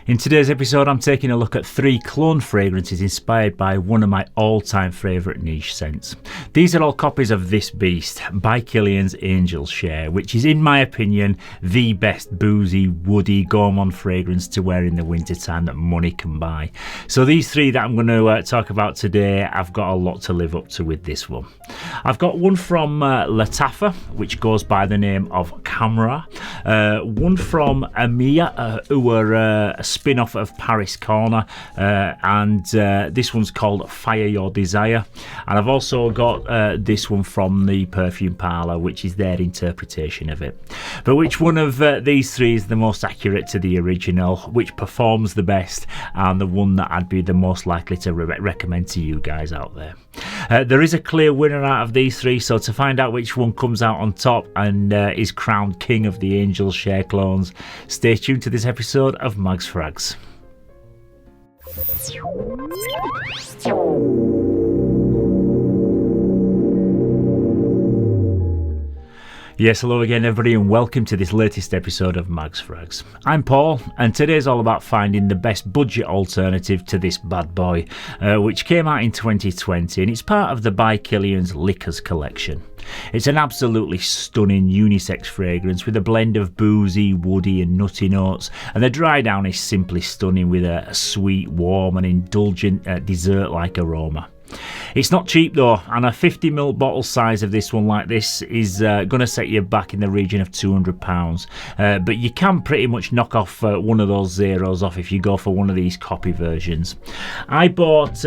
In today's episode, I'm taking a look at 3 clone fragrances inspired by one of my all-time favourite niche scents. These are all copies of This Beast by Killian's Angel's Share, which is, in my opinion, the best boozy, woody, gourmand fragrance to wear in the wintertime that money can buy. So these 3 that I'm going to talk about today, I've got a lot to live up to with this one. I've got one from Lattafa, which goes by the name of Camera. One from Amia, who are a spin-off of Paris Corner, and this one's called Fire Your Desire. And I've also got this one from the Perfume Parlour, which is their interpretation of it. But which one of these 3 is the most accurate to the original, which performs the best, and the one that I'd be the most likely to recommend to you guys out there? There is a clear winner out of these 3, so to find out which one comes out on top and is crowned king of the Angel's Share clones, stay tuned to this episode of Mags Frags. Yes, hello again everybody, and welcome to this latest episode of Mags Frags. I'm Paul, and today's all about finding the best budget alternative to this bad boy, which came out in 2020, and it's part of the by Killian's Liquors collection. It's an absolutely stunning unisex fragrance with a blend of boozy, woody and nutty notes, and the dry down is simply stunning with a sweet, warm and indulgent dessert-like aroma. It's not cheap though, and a 50ml bottle size of this one like this is going to set you back in the region of £200, but you can pretty much knock off one of those zeros off if you go for one of these copy versions. I bought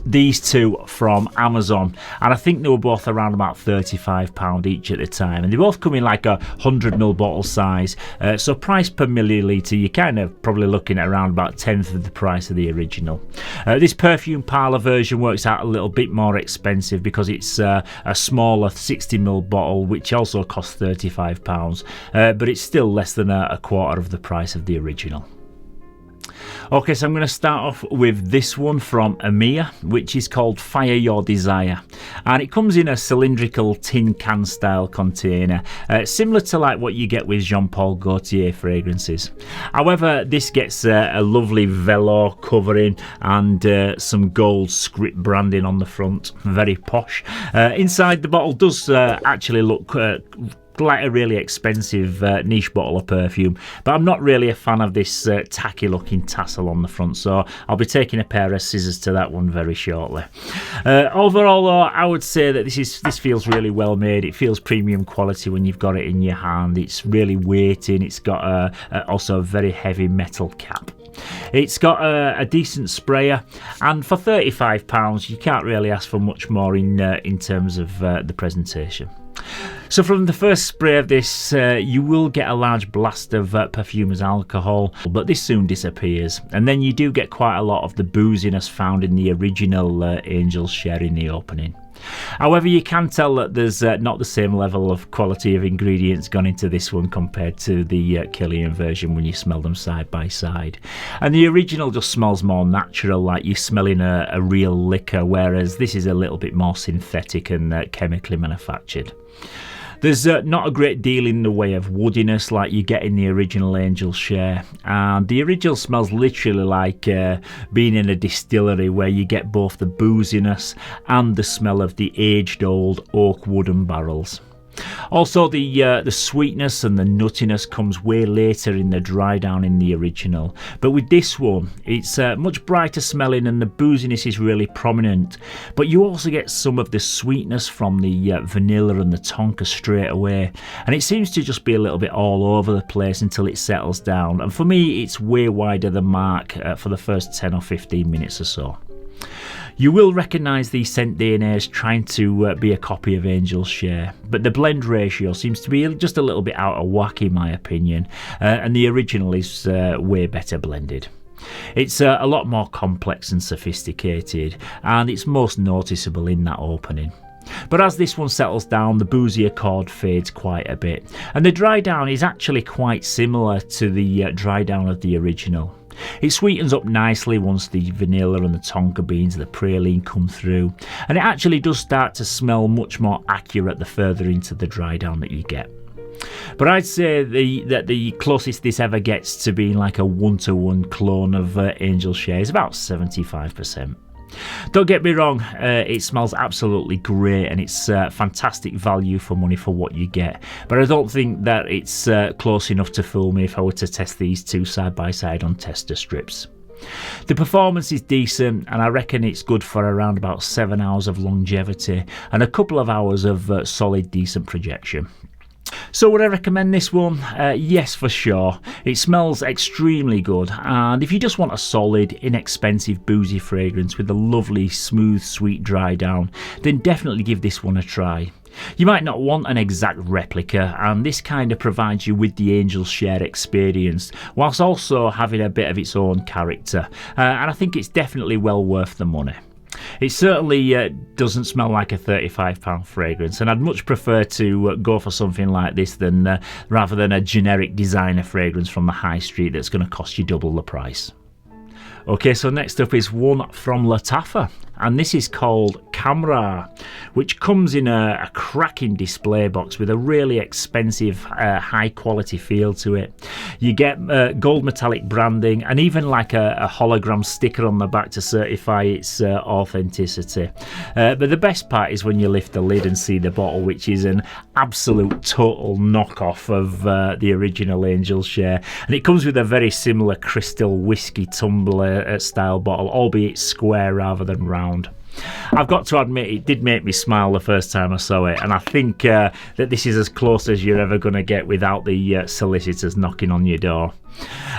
these 2 from Amazon, and I think they were both around about £35 each at the time, and they both come in like a 100ml bottle size, so price per milliliter you're kind of probably looking at around about 1/10 of the price of the original. This Perfume Parlour version works out a little bit more expensive because it's a smaller 60ml bottle, which also costs £35, but it's still less than a quarter of the price of the original. Okay, so I'm going to start off with this one from Amia, which is called Fire Your Desire, and it comes in a cylindrical tin can style container, similar to like what you get with Jean Paul Gaultier fragrances. However, this gets a lovely velour covering and some gold script branding on the front, very posh. Inside the bottle does actually look like a really expensive niche bottle of perfume, but I'm not really a fan of this tacky looking tassel on the front, so I'll be taking a pair of scissors to that one very shortly. Overall though, I would say that this feels really well made. It feels premium quality when you've got it in your hand. It's really weighty, and it's got also a very heavy metal cap. It's got a decent sprayer, and for £35 you can't really ask for much more in terms of the presentation. So from the first spray of this, you will get a large blast of perfumer's alcohol, but this soon disappears, and then you do get quite a lot of the booziness found in the original Angel's Share in the opening. However, you can tell that there's not the same level of quality of ingredients gone into this one compared to the Killian version when you smell them side by side. And the original just smells more natural, like you're smelling a real liquor, whereas this is a little bit more synthetic and chemically manufactured. There's not a great deal in the way of woodiness like you get in the original Angel's Share, and the original smells literally like being in a distillery, where you get both the booziness and the smell of the aged old oak wooden barrels. Also, the sweetness and the nuttiness comes way later in the dry down in the original, but with this one it's much brighter smelling, and the booziness is really prominent, but you also get some of the sweetness from the vanilla and the tonka straight away, and it seems to just be a little bit all over the place until it settles down, and for me it's way wider than mark for the first 10 or 15 minutes or so. You will recognise the scent DNA as trying to be a copy of Angel's Share, but the blend ratio seems to be just a little bit out of whack in my opinion, and the original is way better blended. It's a lot more complex and sophisticated, and it's most noticeable in that opening. But as this one settles down, the boozy accord fades quite a bit, and the dry down is actually quite similar to the dry down of the original. It sweetens up nicely once the vanilla and the tonka beans, the praline come through, and it actually does start to smell much more accurate the further into the dry down that you get. But I'd say that the closest this ever gets to being like a one-to-one clone of Angel Share is about 75%. Don't get me wrong, it smells absolutely great and it's fantastic value for money for what you get, but I don't think that it's close enough to fool me if I were to test these two side by side on tester strips. The performance is decent and I reckon it's good for around about 7 hours of longevity and a couple of hours of solid decent projection. So would I recommend this one? Yes, for sure. It smells extremely good, and if you just want a solid, inexpensive, boozy fragrance with a lovely, smooth, sweet dry down, then definitely give this one a try. You might not want an exact replica, and this kind of provides you with the Angel Share experience, whilst also having a bit of its own character, and I think it's definitely well worth the money. It certainly doesn't smell like a £35 fragrance, and I'd much prefer to go for something like this than rather than a generic designer fragrance from the high street that's going to cost you double the price. Okay, so next up is one from Lattafa, and this is called Camera, which comes in a cracking display box with a really expensive high quality feel to it. You get gold metallic branding and even like a hologram sticker on the back to certify its authenticity. But the best part is when you lift the lid and see the bottle, which is an absolute total knockoff of the original Angel Share, and it comes with a very similar crystal whiskey tumbler style bottle, albeit square rather than round. I've got to admit, it did make me smile the first time I saw it, and I think that this is as close as you're ever going to get without the solicitors knocking on your door.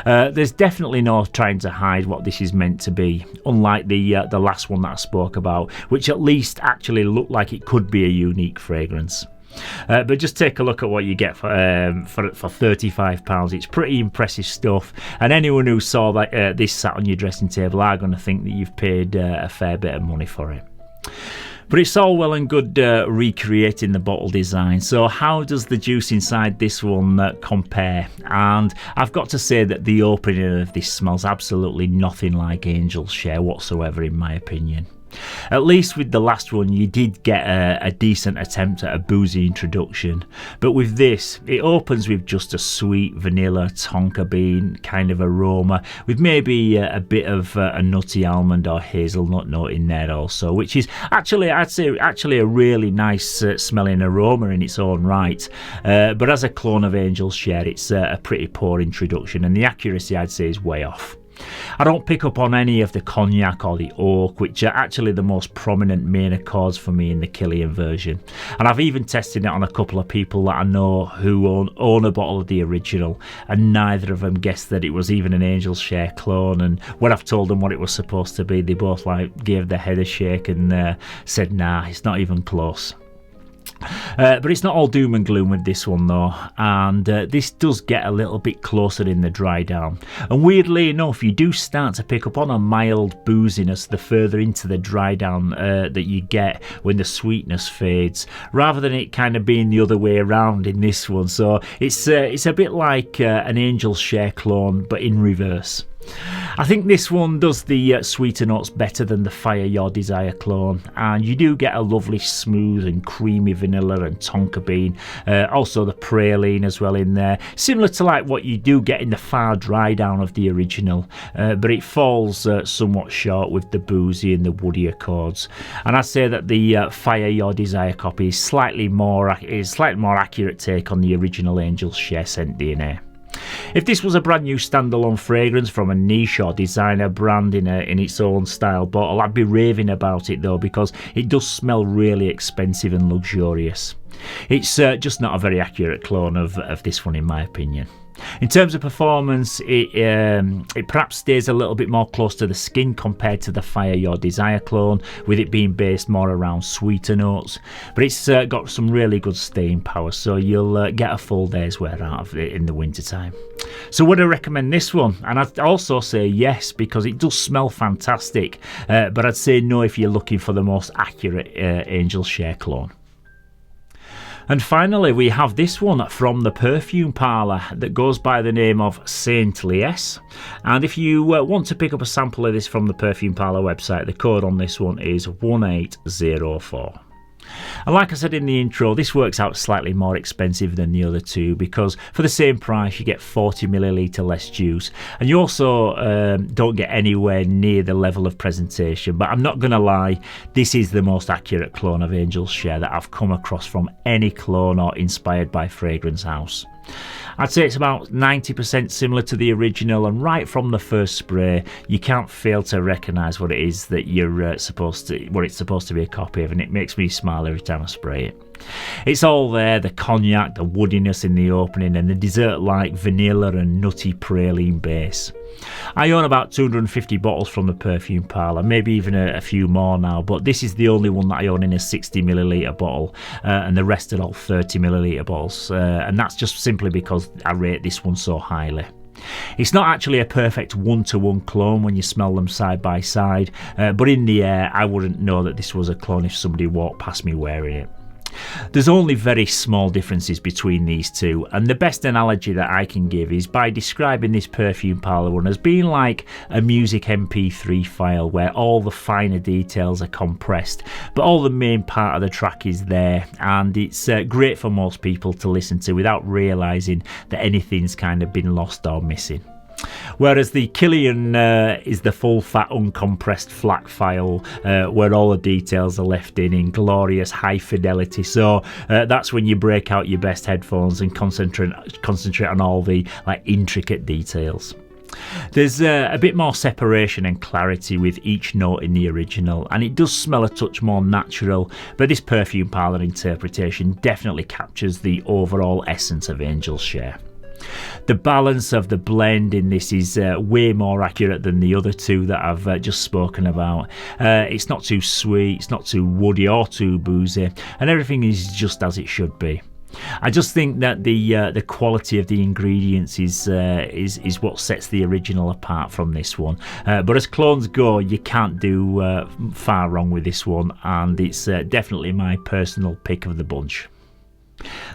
There's definitely no trying to hide what this is meant to be, unlike the last one that I spoke about, which at least actually looked like it could be a unique fragrance. But just take a look at what you get for £35. It's pretty impressive stuff, and anyone who saw that this sat on your dressing table are going to think that you've paid a fair bit of money for it. But it's all well and good recreating the bottle design, so how does the juice inside this one compare? And I've got to say that the opening of this smells absolutely nothing like Angel Share whatsoever, in my opinion. At least with the last one you did get a decent attempt at a boozy introduction, but with this it opens with just a sweet vanilla tonka bean kind of aroma with maybe a bit of a nutty almond or hazelnut note in there also, which is actually, I'd say, actually a really nice smelling aroma in its own right, but as a clone of Angel Share it's a pretty poor introduction, and the accuracy I'd say is way off. I don't pick up on any of the cognac or the oak, which are actually the most prominent main accords for me in the Killian version, and I've even tested it on a couple of people that I know who own a bottle of the original, and neither of them guessed that it was even an Angel Share clone, and when I've told them what it was supposed to be, they both gave their head a shake and said nah, it's not even close. But it's not all doom and gloom with this one though, and this does get a little bit closer in the dry down, and weirdly enough you do start to pick up on a mild booziness the further into the dry down that you get when the sweetness fades, rather than it kind of being the other way around in this one. So it's a bit like an Angel Share clone but in reverse. I think this one does the sweeter notes better than the Fire Your Desire clone, and you do get a lovely smooth and creamy vanilla and tonka bean, also the praline as well in there, similar to like what you do get in the far dry down of the original, but it falls somewhat short with the boozy and the woody accords. And I'd say that the Fire Your Desire copy is slightly more accurate take on the original Angel Share scent DNA. If this was a brand new standalone fragrance from a niche or designer brand in its own style bottle, I'd be raving about it though, because it does smell really expensive and luxurious. It's just not a very accurate clone of this one in my opinion. In terms of performance, it perhaps stays a little bit more close to the skin compared to the Fire Your Desire clone, with it being based more around sweeter notes, but it's got some really good staying power, so you'll get a full day's wear out of it in the winter time. So would I recommend this one? And I'd also say yes, because it does smell fantastic, but I'd say no if you're looking for the most accurate Angel Share clone. And finally we have this one from the perfume parlour that goes by the name of Saintlyes, and if you want to pick up a sample of this from the perfume parlour website, the code on this one is 1804. And like I said in the intro, this works out slightly more expensive than the other two because for the same price you get 40ml less juice, and you also don't get anywhere near the level of presentation. But I'm not going to lie, this is the most accurate clone of Angel's Share that I've come across from any clone or inspired by fragrance house. I'd say it's about 90% similar to the original, and right from the first spray you can't fail to recognise what it is that you're supposed to be a copy of, and it makes me smile every time I spray it. It's all there, the cognac, the woodiness in the opening, and the dessert-like vanilla and nutty praline base. I own about 250 bottles from the perfume parlour, maybe even a few more now, but this is the only one that I own in a 60ml bottle, and the rest are all 30ml bottles, and that's just simply because I rate this one so highly. It's not actually a perfect one-to-one clone when you smell them side by side, but in the air I wouldn't know that this was a clone if somebody walked past me wearing it. There's only very small differences between these two, and the best analogy that I can give is by describing this perfume parlour one as being like a music MP3 file where all the finer details are compressed, but all the main part of the track is there, and it's great for most people to listen to without realising that anything's kind of been lost or missing. Whereas the Killian is the full fat uncompressed FLAC file where all the details are left in glorious high fidelity, so that's when you break out your best headphones and concentrate on all the intricate details. There's a bit more separation and clarity with each note in the original, and it does smell a touch more natural, but this perfume parlour interpretation definitely captures the overall essence of Angel's Share. The balance of the blend in this is way more accurate than the other two that I've just spoken about. It's not too sweet, it's not too woody or too boozy, and everything is just as it should be. I just think that the quality of the ingredients is what sets the original apart from this one. But as clones go, you can't do far wrong with this one, and it's definitely my personal pick of the bunch.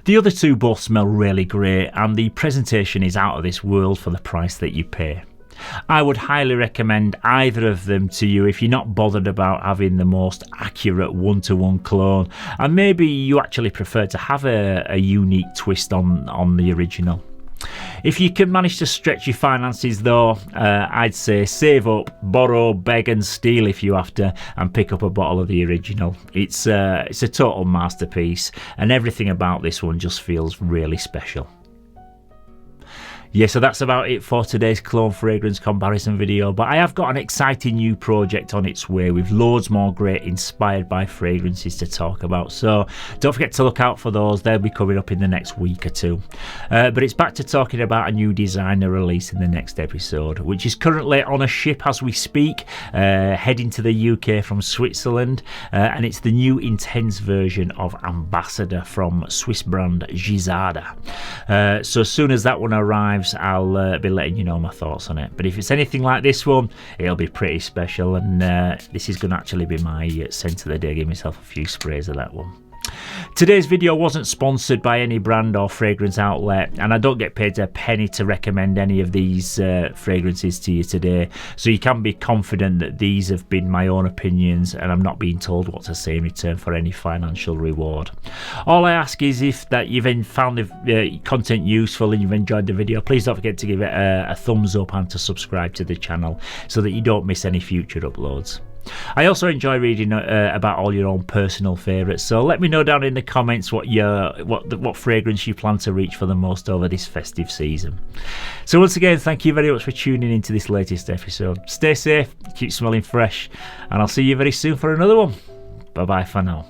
The other two both smell really great, and the presentation is out of this world for the price that you pay. I would highly recommend either of them to you if you're not bothered about having the most accurate one-to-one clone, and maybe you actually prefer to have a unique twist on the original. If you can manage to stretch your finances though, I'd say save up, borrow, beg and steal if you have to, and pick up a bottle of the original. It's a total masterpiece, and everything about this one just feels really special. Yeah, so that's about it for today's clone fragrance comparison video, but I have got an exciting new project on its way with loads more great inspired by fragrances to talk about, so don't forget to look out for those. They'll be coming up in the next week or two. But it's back to talking about a new designer release in the next episode, which is currently on a ship as we speak, heading to the UK from Switzerland, and it's the new intense version of Ambassador from Swiss brand Gisada. So as soon as that one arrives, I'll be letting you know my thoughts on it. But if it's anything like this one, it'll be pretty special, and this is going to actually be my scent of the day. Give myself a few sprays of that one. Today's video wasn't sponsored by any brand or fragrance outlet, and I don't get paid a penny to recommend any of these fragrances to you today, so you can be confident that these have been my own opinions and I'm not being told what to say in return for any financial reward. All I ask is if that you've found the content useful and you've enjoyed the video, please don't forget to give it a thumbs up and to subscribe to the channel so that you don't miss any future uploads. I also enjoy reading about all your own personal favourites, so let me know down in the comments what fragrance you plan to reach for the most over this festive season. So once again, thank you very much for tuning into this latest episode. Stay safe, keep smelling fresh, and I'll see you very soon for another one. Bye bye for now.